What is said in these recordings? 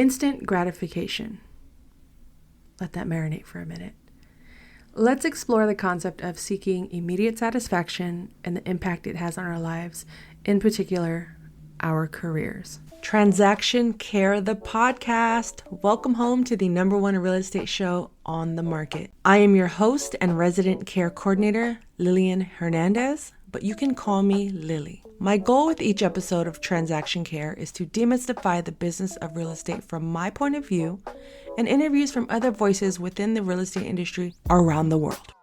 Instant gratification. Let that marinate for a minute. Let's explore the concept of seeking immediate satisfaction and the impact it has on our lives, in particular, our careers. Transaction Care, the podcast. Welcome home to the #1 real estate show on the market. I am your host and resident care coordinator, Lillian Hernandez, but you can call me Lilly. My goal with each episode of Transaction Care is to demystify the business of real estate from my point of view and interviews from other voices within the real estate industry around the world.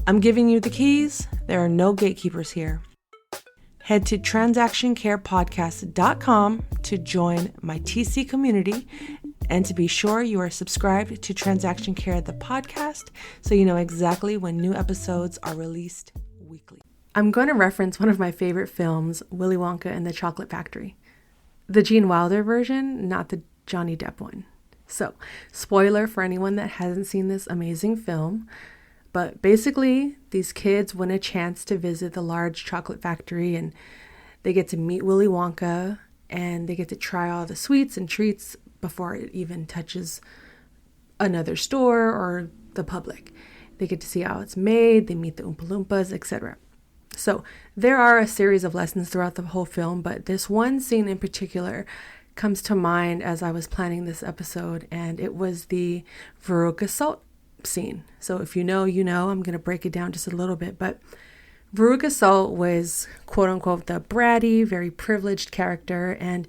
I'm giving you the keys. There are no gatekeepers here. Head to transactioncarepodcast.com to join my TC community and to be sure you are subscribed to Transaction Care, the podcast, so you know exactly when new episodes are released weekly. I'm going to reference one of my favorite films, Willy Wonka and the Chocolate Factory. The Gene Wilder version, not the Johnny Depp one. So, spoiler for anyone that hasn't seen this amazing film. But basically, these kids win a chance to visit the large chocolate factory and they get to meet Willy Wonka and they get to try all the sweets and treats before it even touches another store or the public. They get to see how it's made, they meet the Oompa Loompas, etc. So there are a series of lessons throughout the whole film, but this one scene in particular comes to mind as I was planning this episode, and it was the Veruca Salt scene. So if you know, you know. I'm going to break it down just a little bit, but Veruca Salt was quote unquote the bratty, very privileged character, and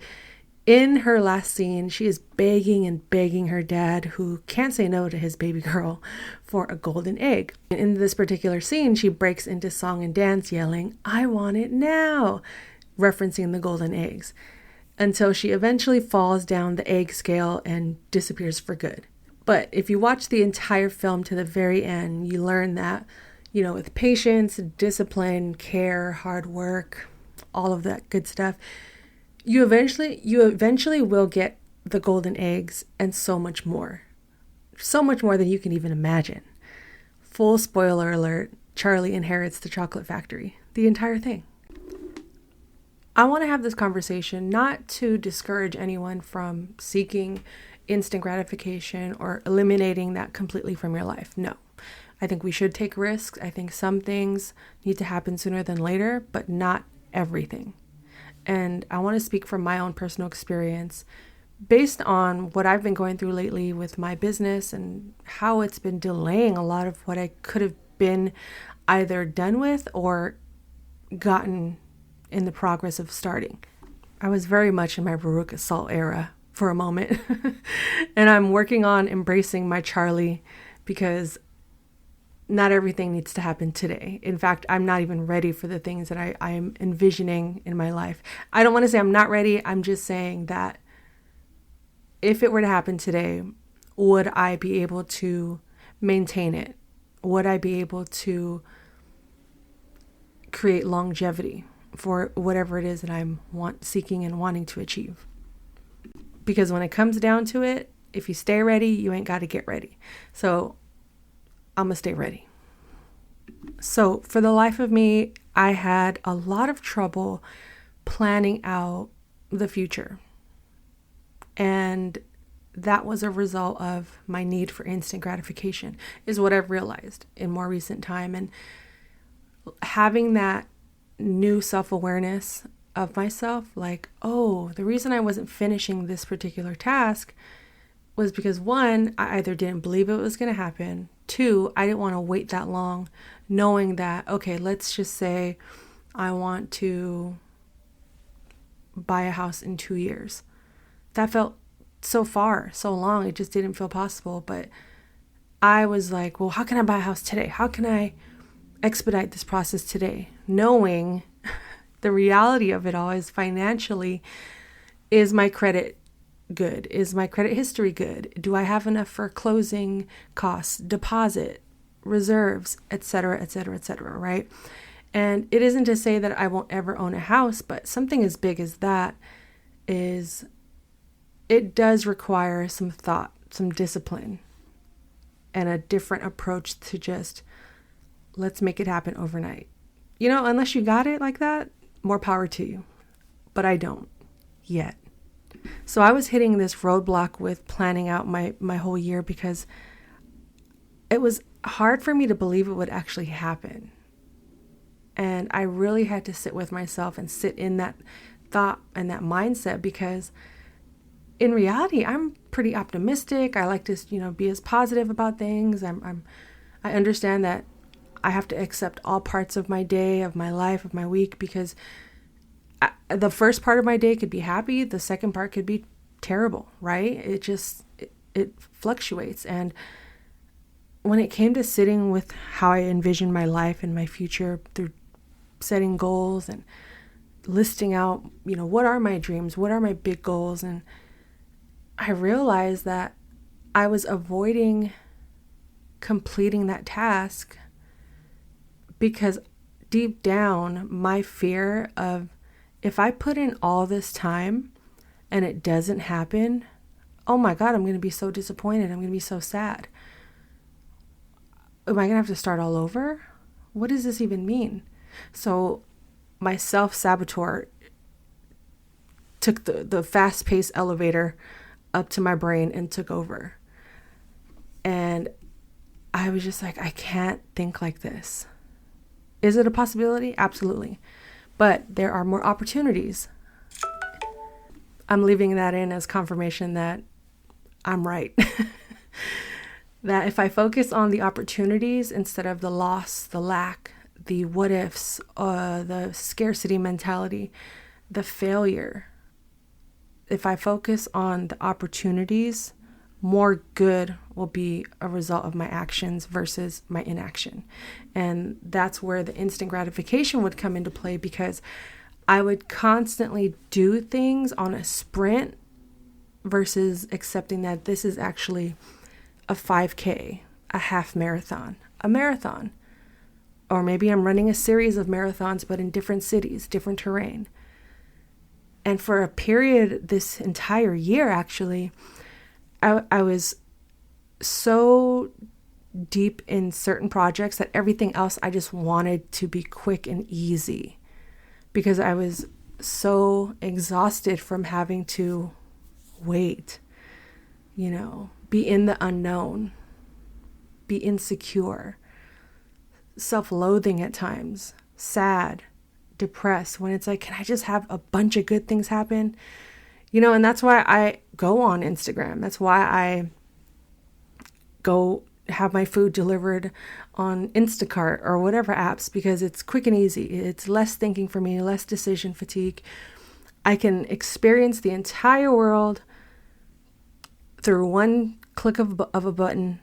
in her last scene she is begging and begging her dad, who can't say no to his baby girl, for a golden egg. In this particular scene she breaks into song and dance yelling, "I want it now," referencing the golden eggs, until she eventually falls down the egg scale and disappears for good. But if you watch the entire film to the very end, you learn that, with patience, discipline, care, hard work, all of that good stuff, you eventually will get the golden eggs and so much more. So much more than you can even imagine. Full spoiler alert, Charlie inherits the chocolate factory. The entire thing. I want to have this conversation not to discourage anyone from seeking instant gratification or eliminating that completely from your life. No, I think we should take risks. I think some things need to happen sooner than later, but not everything. And I want to speak from my own personal experience based on what I've been going through lately with my business and how it's been delaying a lot of what I could have been either done with or gotten in the progress of starting. I was very much in my Veruca Salt era for a moment. And I'm working on embracing my Charlie because not everything needs to happen today. In fact, I'm not even ready for the things that I am envisioning in my life. I don't want to say I'm not ready. I'm just saying that if it were to happen today, would I be able to maintain it? Would I be able to create longevity for whatever it is that I'm seeking and wanting to achieve? Because when it comes down to it, if you stay ready, you ain't got to get ready. So I'm going to stay ready. So for the life of me, I had a lot of trouble planning out the future. And that was a result of my need for instant gratification, is what I've realized in more recent time. And having that new self-awareness of myself, like, oh, the reason I wasn't finishing this particular task was because, one, I either didn't believe it was going to happen. Two, I didn't want to wait that long, knowing that, okay, let's just say I want to buy a house in 2 years. That felt so far, so long. It just didn't feel possible. But I was like, well, how can I buy a house today? How can I expedite this process today? Knowing the reality of it all is financially, is my credit good? Is my credit history good? Do I have enough for closing costs, deposit, reserves, etc., etc., etc., right? And it isn't to say that I won't ever own a house, but something as big as that it does require some thought, some discipline, and a different approach to just, let's make it happen overnight. Unless you got it like that, more power to you. But I don't yet. So I was hitting this roadblock with planning out my whole year because it was hard for me to believe it would actually happen. And I really had to sit with myself and sit in that thought and that mindset, because in reality, I'm pretty optimistic. I like to, be as positive about things. I understand that I have to accept all parts of my day, of my life, of my week, because the first part of my day could be happy. The second part could be terrible, right? It fluctuates. And when it came to sitting with how I envisioned my life and my future through setting goals and listing out, what are my dreams? What are my big goals? And I realized that I was avoiding completing that task because deep down, my fear of, if I put in all this time and it doesn't happen, oh my God, I'm going to be so disappointed. I'm going to be so sad. Am I going to have to start all over? What does this even mean? So my self-saboteur took the fast-paced elevator up to my brain and took over. And I was just like, I can't think like this. Is it a possibility? Absolutely. But there are more opportunities. I'm leaving that in as confirmation that I'm right. That if I focus on the opportunities instead of the loss, the lack, the what ifs, the scarcity mentality, the failure, if I focus on the opportunities, more good will be a result of my actions versus my inaction. And that's where the instant gratification would come into play, because I would constantly do things on a sprint versus accepting that this is actually a 5K, a half marathon, a marathon. Or maybe I'm running a series of marathons, but in different cities, different terrain. And for a period, this entire year, actually, I was so deep in certain projects that everything else I just wanted to be quick and easy, because I was so exhausted from having to wait, be in the unknown, be insecure, self-loathing at times, sad, depressed, when it's like, can I just have a bunch of good things happen? And that's why I go on Instagram. That's why I go have my food delivered on Instacart or whatever apps, because it's quick and easy. It's less thinking for me, less decision fatigue. I can experience the entire world through one click of a button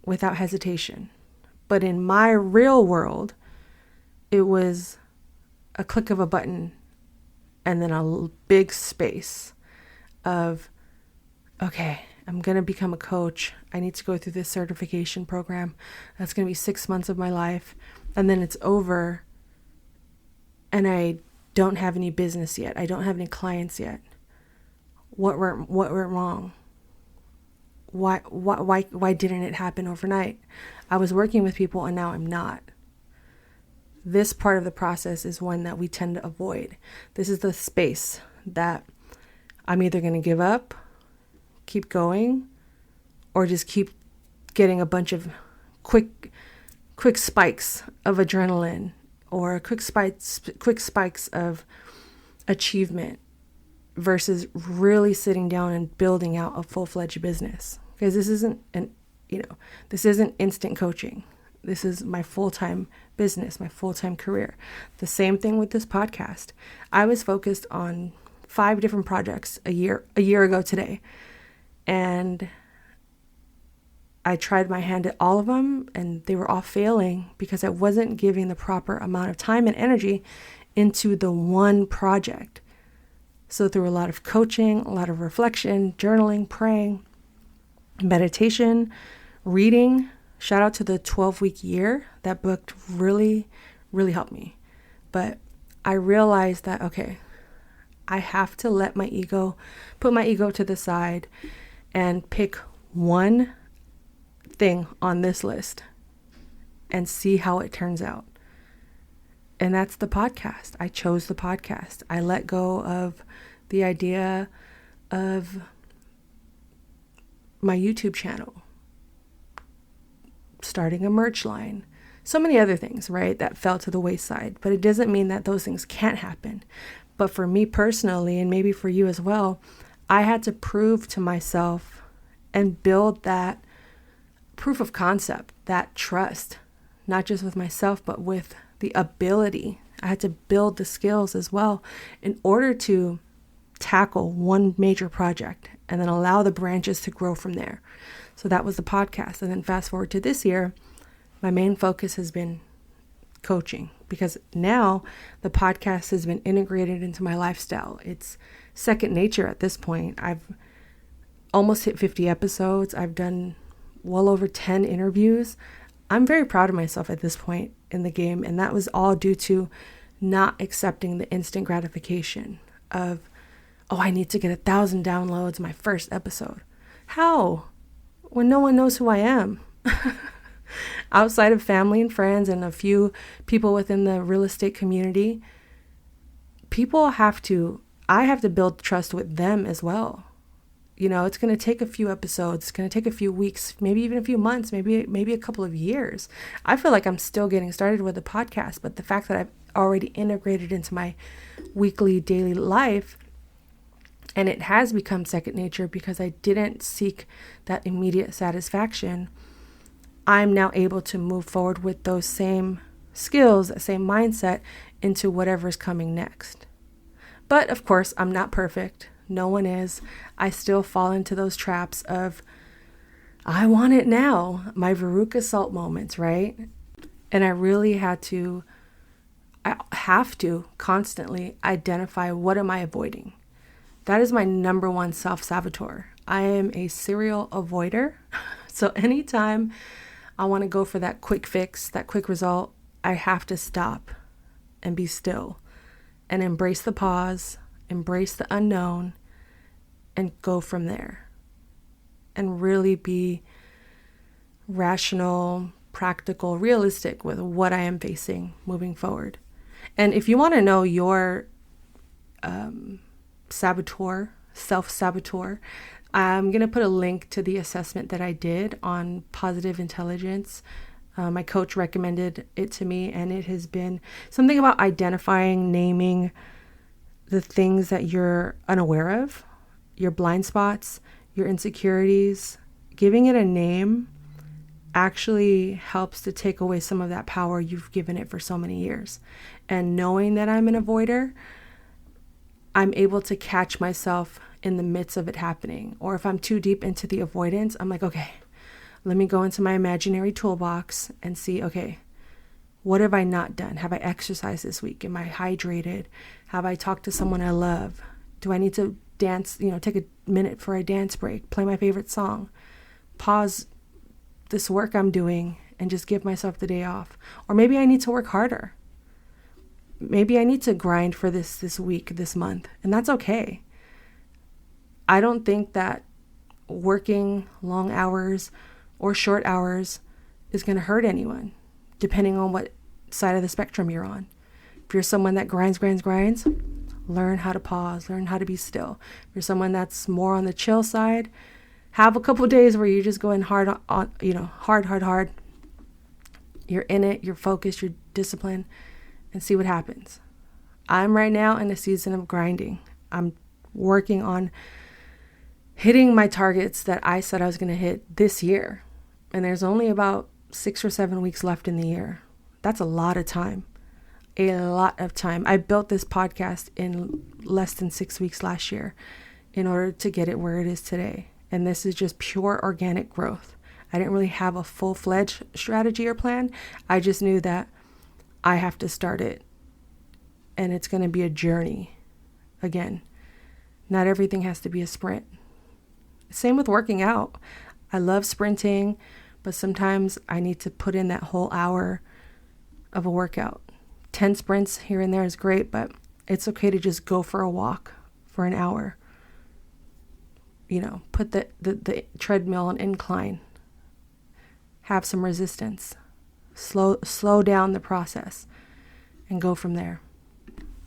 without hesitation. But in my real world, it was a click of a button and then a big space of, okay, I'm going to become a coach. I need to go through this certification program. That's going to be 6 months of my life. And then it's over. And I don't have any business yet. I don't have any clients yet. What went wrong? Why didn't it happen overnight? I was working with people and now I'm not. This part of the process is one that we tend to avoid. This is the space that I'm either going to give up, keep going, or just keep getting a bunch of quick spikes of adrenaline, or quick spikes of achievement, versus really sitting down and building out a full-fledged business. Because this isn't this isn't instant coaching. This is my full-time business, my full-time career. The same thing with this podcast. I was focused on 5 different projects a year ago today. And I tried my hand at all of them, and they were all failing because I wasn't giving the proper amount of time and energy into the one project. So through a lot of coaching, a lot of reflection, journaling, praying, meditation, reading. Shout out to the 12-week year. That book really, really helped me. But I realized that, okay, I have to put my ego to the side and pick one thing on this list and see how it turns out. And that's the podcast. I chose the podcast. I let go of the idea of my YouTube channel, starting a merch line, so many other things, right, that fell to the wayside. But it doesn't mean that those things can't happen. But for me personally, and maybe for you as well, I had to prove to myself and build that proof of concept, that trust, not just with myself, but with the ability. I had to build the skills as well in order to tackle one major project and then allow the branches to grow from there. So that was the podcast. And then fast forward to this year, my main focus has been coaching, because now the podcast has been integrated into my lifestyle. It's second nature at this point. I've almost hit 50 episodes. I've done well over 10 interviews. I'm very proud of myself at this point in the game. And that was all due to not accepting the instant gratification of, oh, I need to get 1,000 downloads my first episode. How? When no one knows who I am. Outside of family and friends and a few people within the real estate community, I have to build trust with them as well. You know, it's going to take a few episodes. It's going to take a few weeks, maybe even a few months, maybe a couple of years. I feel like I'm still getting started with the podcast, but the fact that I've already integrated into my weekly, daily life, and it has become second nature because I didn't seek that immediate satisfaction, I'm now able to move forward with those same skills, that same mindset into whatever's coming next. But of course, I'm not perfect. No one is. I still fall into those traps of, I want it now, my Veruca Salt moments, right? And I have to constantly identify, what am I avoiding? That is my number one self-saboteur. I am a serial avoider. So anytime I want to go for that quick fix, that quick result, I have to stop and be still and embrace the pause, embrace the unknown, and go from there. And really be rational, practical, realistic with what I am facing moving forward. And if you want to know your self-saboteur, I'm going to put a link to the assessment that I did on positive intelligence. My coach recommended it to me, and it has been something about identifying, naming the things that you're unaware of, your blind spots, your insecurities. Giving it a name actually helps to take away some of that power you've given it for so many years. And knowing that I'm an avoider, I'm able to catch myself in the midst of it happening. Or if I'm too deep into the avoidance, I'm like, okay, let me go into my imaginary toolbox and see, okay, what have I not done? Have I exercised this week? Am I hydrated? Have I talked to someone I love? Do I need to dance, take a minute for a dance break, play my favorite song, pause this work I'm doing and just give myself the day off? Or maybe I need to work harder. Maybe I need to grind for this week, this month, and that's okay. I don't think that working long hours or short hours is going to hurt anyone, depending on what side of the spectrum you're on. If you're someone that grinds, learn how to pause, learn how to be still. If you're someone that's more on the chill side, have a couple days where you're just going hard on, hard. You're in it, you're focused, you're disciplined, and see what happens. I'm right now in a season of grinding. I'm working on hitting my targets that I said I was going to hit this year. And there's only about 6 or 7 weeks left in the year. That's a lot of time. I built this podcast in less than 6 weeks last year in order to get it where it is today. And this is just pure organic growth. I didn't really have a full-fledged strategy or plan. I just knew that I have to start it. And it's going to be a journey. Again, not everything has to be a sprint. Same with working out. I love sprinting, but sometimes I need to put in that whole hour of a workout. 10 sprints here and there is great, but it's okay to just go for a walk for an hour. Put the treadmill on incline. Have some resistance. Slow down the process and go from there.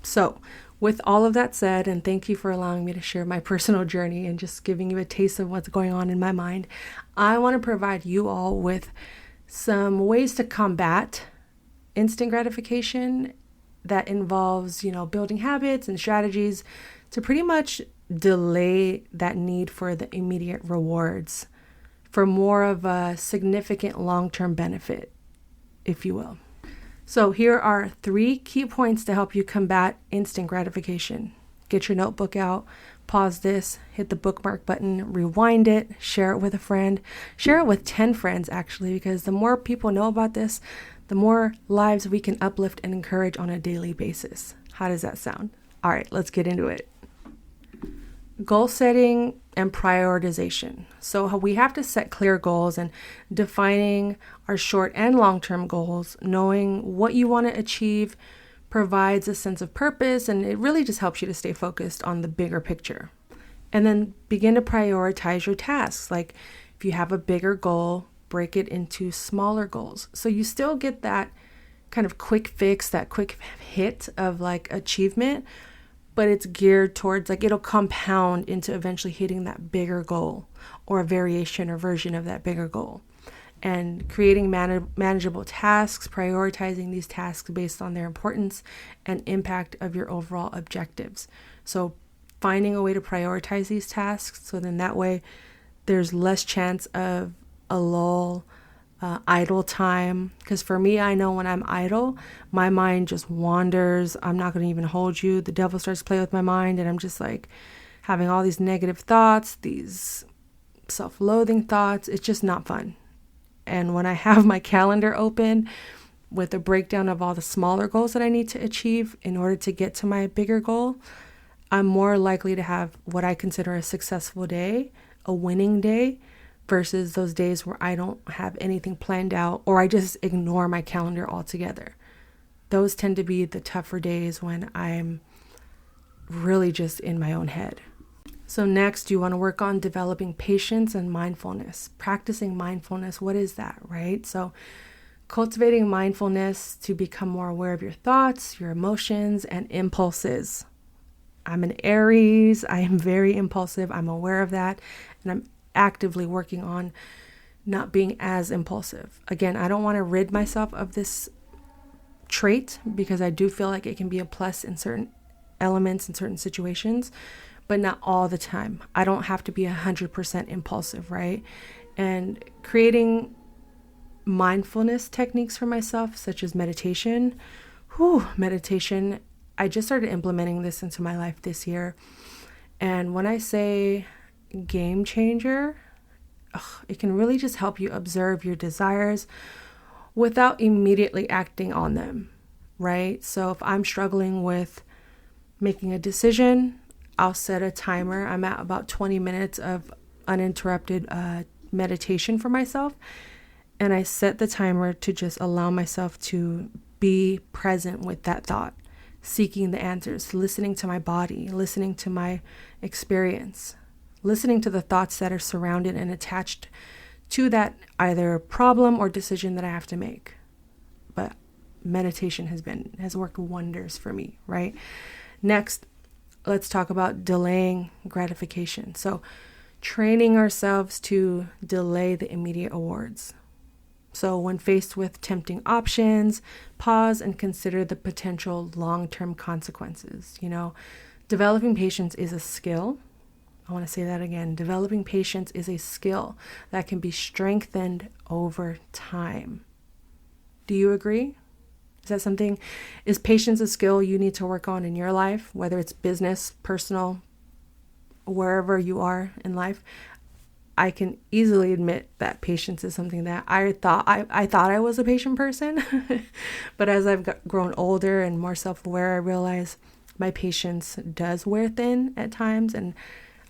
So With all of that said, and thank you for allowing me to share my personal journey and just giving you a taste of what's going on in my mind, I want to provide you all with some ways to combat instant gratification that involves, building habits and strategies to pretty much delay that need for the immediate rewards for more of a significant long-term benefit, if you will. So here are 3 key points to help you combat instant gratification. Get your notebook out, pause this, hit the bookmark button, rewind it, share it with a friend, share it with 10 friends actually, because the more people know about this, the more lives we can uplift and encourage on a daily basis. How does that sound? All right, let's get into it. Goal setting and prioritization. So we have to set clear goals and defining our short and long-term goals, knowing what you want to achieve provides a sense of purpose, and it really just helps you to stay focused on the bigger picture. And then begin to prioritize your tasks. Like if you have a bigger goal, break it into smaller goals. So you still get that kind of quick fix, that quick hit of like achievement, but it's geared towards it'll compound into eventually hitting that bigger goal or a variation or version of that bigger goal. And creating manageable tasks, prioritizing these tasks based on their importance and impact of your overall objectives. So finding a way to prioritize these tasks so then that way there's less chance of a lull, idle time. Because for me, I know when I'm idle, my mind just wanders. I'm not going to even hold you. The devil starts to play with my mind and I'm just having all these negative thoughts, these self-loathing thoughts. It's just not fun. And when I have my calendar open with a breakdown of all the smaller goals that I need to achieve in order to get to my bigger goal, I'm more likely to have what I consider a successful day, a winning day, versus those days where I don't have anything planned out or I just ignore my calendar altogether. Those tend to be the tougher days when I'm really just in my own head. So next, you want to work on developing patience and mindfulness. Practicing mindfulness, what is that, right? So cultivating mindfulness to become more aware of your thoughts, your emotions, and impulses. I'm an Aries. I am very impulsive. I'm aware of that. And I'm actively working on not being as impulsive. Again, I don't want to rid myself of this trait because I do feel like it can be a plus in certain elements in certain situations, but not all the time. I don't have to be 100% impulsive, right? And creating mindfulness techniques for myself, such as meditation. Meditation. I just started implementing this into my life this year. And when I say game changer, it can really just help you observe your desires without immediately acting on them, right? So if I'm struggling with making a decision, I'll set a timer. I'm at about 20 minutes of uninterrupted meditation for myself. And I set the timer to just allow myself to be present with that thought, seeking the answers, listening to my body, listening to my experience, listening to the thoughts that are surrounded and attached to that either problem or decision that I have to make. But meditation has worked wonders for me, right? Next, let's talk about delaying gratification. So training ourselves to delay the immediate rewards. So when faced with tempting options, pause and consider the potential long-term consequences. Developing patience is a skill. I want to say that again. Developing patience is a skill that can be strengthened over time. Do you agree? Is patience a skill you need to work on in your life, whether it's business, personal, wherever you are in life? I can easily admit that patience is something that I thought I was a patient person, but as I've grown older and more self-aware, I realize my patience does wear thin at times, and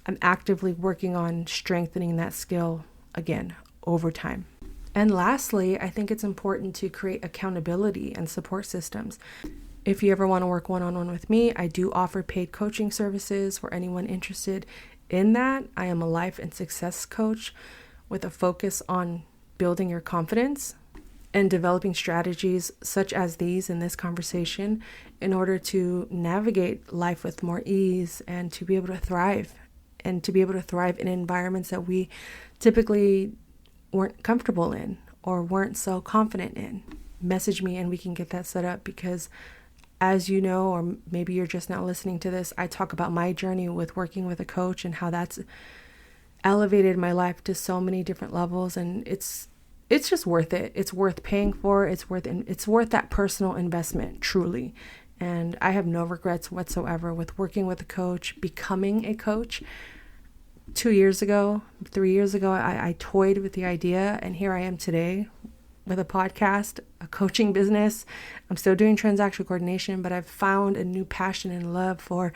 I'm actively working on strengthening that skill again over time. And lastly, I think it's important to create accountability and support systems. If you ever want to work one-on-one with me, I do offer paid coaching services for anyone interested in that. I am a life and success coach with a focus on building your confidence. and developing strategies such as these in this conversation in order to navigate life with more ease and to be able to thrive in environments that we typically weren't comfortable in or weren't so confident in. Message me and we can get that set up, because as you know, or maybe you're just now listening to this, I talk about my journey with working with a coach and how that's elevated my life to so many different levels, and it's just worth it. It's worth paying for. It's worth that personal investment, truly. And I have no regrets whatsoever with working with a coach, becoming a coach. 3 years ago, I toyed with the idea, and here I am today with a podcast, a coaching business. I'm still doing transaction coordination, but I've found a new passion and love for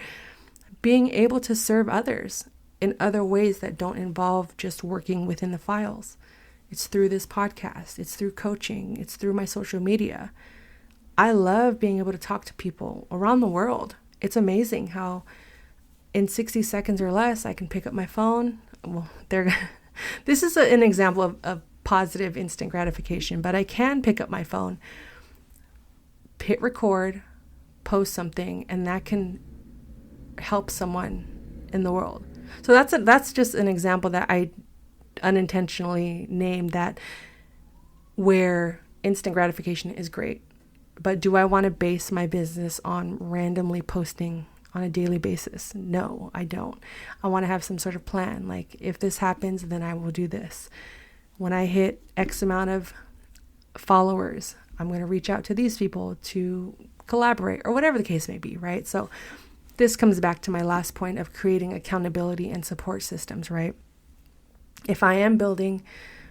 being able to serve others in other ways that don't involve just working within the files. It's through this podcast. It's through coaching. It's through my social media. I love being able to talk to people around the world. It's amazing how in 60 seconds or less, I can pick up my phone. Well, this is an example of positive instant gratification, but I can pick up my phone, hit record, post something, and that can help someone in the world. So that's just an example that I unintentionally named, that where instant gratification is great. But do I want to base my business on randomly posting on a daily basis? No, I don't. I want to have some sort of plan. Like, if this happens, then I will do this. When I hit X amount of followers, I'm going to reach out to these people to collaborate, or whatever the case may be, right? So this comes back to my last point of creating accountability and support systems, right? If I am building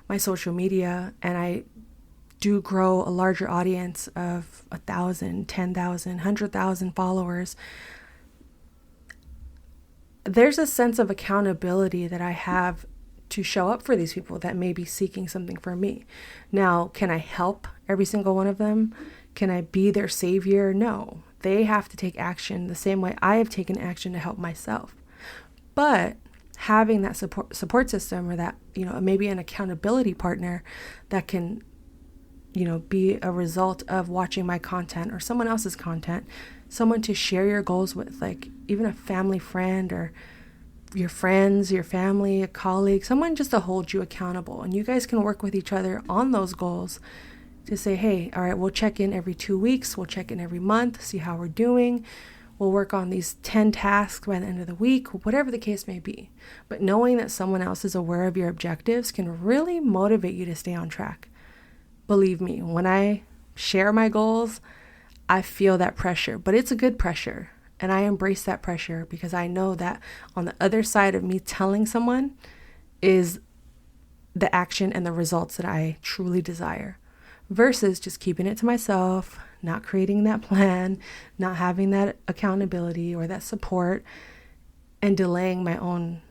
my social media and I do grow a larger audience of 1,000, 10,000, 100,000 followers, there's a sense of accountability that I have to show up for these people that may be seeking something from me. Now, can I help every single one of them? Can I be their savior? No. They have to take action the same way I have taken action to help myself. But having that support system, or that, maybe an accountability partner that can, be a result of watching my content or someone else's content, someone to share your goals with, like even a family friend or your friends, your family, a colleague, someone just to hold you accountable. And you guys can work with each other on those goals to say, hey, all right, we'll check in every 2 weeks. We'll check in every month, see how we're doing. We'll work on these 10 tasks by the end of the week, whatever the case may be. But knowing that someone else is aware of your objectives can really motivate you to stay on track. Believe me, when I share my goals, I feel that pressure, but it's a good pressure. And I embrace that pressure because I know that on the other side of me telling someone is the action and the results that I truly desire, versus just keeping it to myself, not creating that plan, not having that accountability or that support, and delaying my own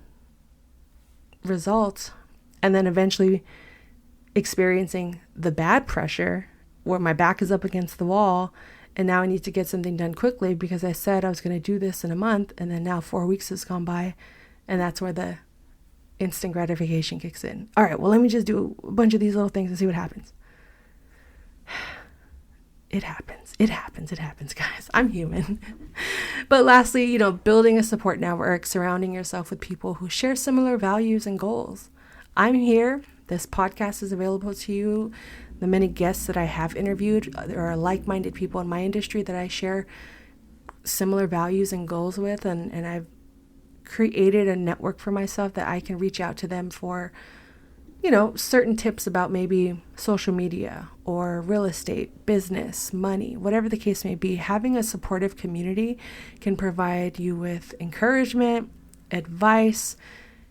results, and then eventually experiencing the bad pressure where my back is up against the wall. And now I need to get something done quickly because I said I was going to do this in a month, and then now 4 weeks has gone by, and that's where the instant gratification kicks in. All right, well, let me just do a bunch of these little things and see what happens. It happens, guys. I'm human. But lastly, building a support network, surrounding yourself with people who share similar values and goals. I'm here. This podcast is available to you. The many guests that I have interviewed, there are like-minded people in my industry that I share similar values and goals with, and I've created a network for myself that I can reach out to them for, certain tips about maybe social media or real estate, business, money, whatever the case may be. Having a supportive community can provide you with encouragement, advice,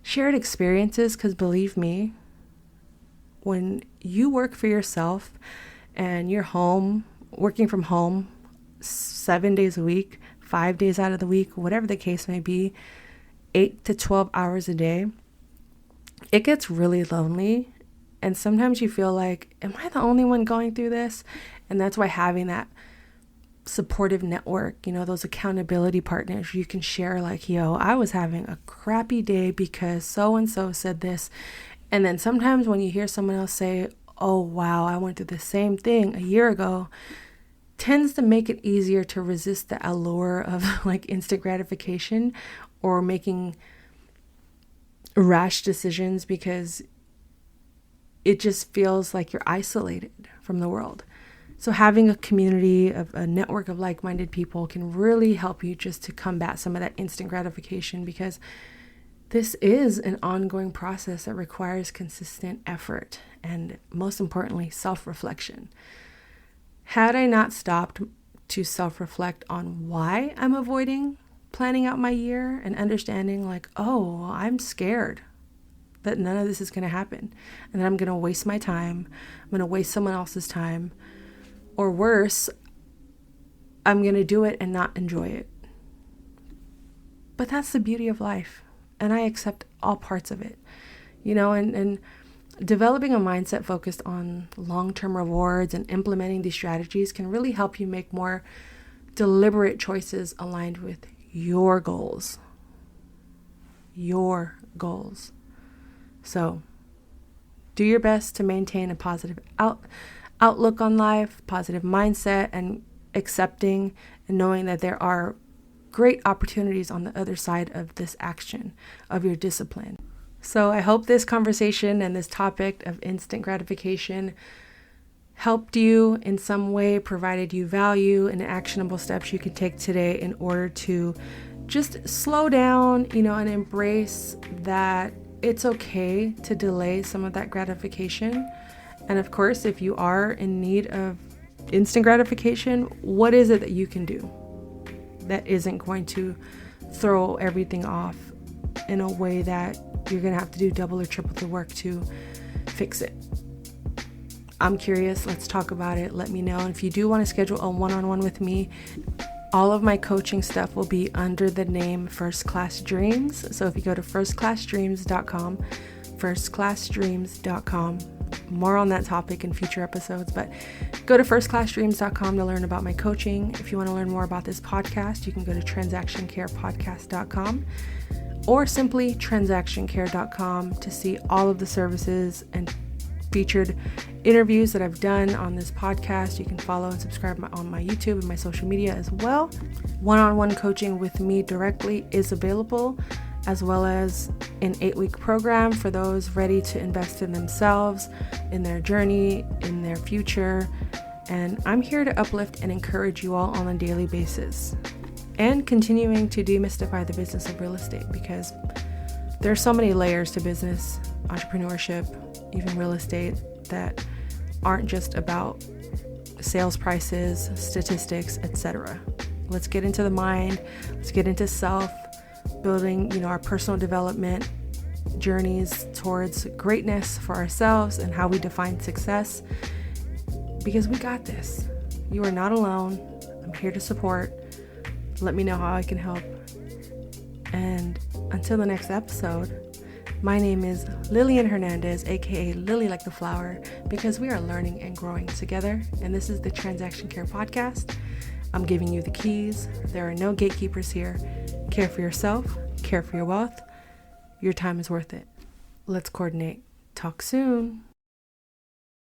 shared experiences, because believe me, when you work for yourself and you're home, working from home 7 days a week, 5 days out of the week, whatever the case may be, 8 to 12 hours a day, it gets really lonely. And sometimes you feel like, am I the only one going through this? And that's why having that supportive network, those accountability partners, you can share like, I was having a crappy day because so-and-so said this. And then sometimes when you hear someone else say, oh wow, I went through the same thing a year ago, tends to make it easier to resist the allure of like instant gratification or making rash decisions, because it just feels like you're isolated from the world. So having a community of a network of like-minded people can really help you just to combat some of that instant gratification, because this is an ongoing process that requires consistent effort and, most importantly, self-reflection. Had I not stopped to self-reflect on why I'm avoiding planning out my year and understanding like, oh, I'm scared that none of this is going to happen and that I'm going to waste my time, I'm going to waste someone else's time, or worse, I'm going to do it and not enjoy it. But that's the beauty of life, and I accept all parts of it, and developing a mindset focused on long-term rewards and implementing these strategies can really help you make more deliberate choices aligned with your goals. Your goals. So, do your best to maintain a positive outlook on life, positive mindset, and accepting and knowing that there are great opportunities on the other side of this action, of your discipline. So I hope this conversation and this topic of instant gratification helped you in some way, provided you value and actionable steps you can take today in order to just slow down, and embrace that it's okay to delay some of that gratification. And of course, if you are in need of instant gratification, what is it that you can do that isn't going to throw everything off in a way that you're going to have to do double or triple the work to fix it? I'm curious. Let's talk about it. Let me know. And if you do want to schedule a one-on-one with me, all of my coaching stuff will be under the name First Class Dreams. So if you go to firstclassdreams.com, firstclassdreams.com, more on that topic in future episodes, but go to firstclassdreams.com to learn about my coaching. If you want to learn more about this podcast, you can go to transactioncarepodcast.com or simply transactioncare.com to see all of the services and featured interviews that I've done on this podcast. You can follow and subscribe on my YouTube and my social media as well. One-on-one coaching with me directly is available, as well as an 8-week program for those ready to invest in themselves, in their journey, in their future. And I'm here to uplift and encourage you all on a daily basis, and continuing to demystify the business of real estate, because there's so many layers to business, entrepreneurship, even real estate, that aren't just about sales prices, statistics, etc. Let's get into the mind. Let's get into self building, our personal development journeys towards greatness for ourselves and how we define success, because we got this. You are not alone. I'm here to support. Let me know how I can help. And until the next episode, my name is Lillian Hernandez, aka Lily like the flower, because we are learning and growing together. And this is the Transaction Care Podcast. I'm giving you the keys. There are no gatekeepers here. Care for yourself, care for your wealth. Your time is worth it. Let's coordinate. Talk soon.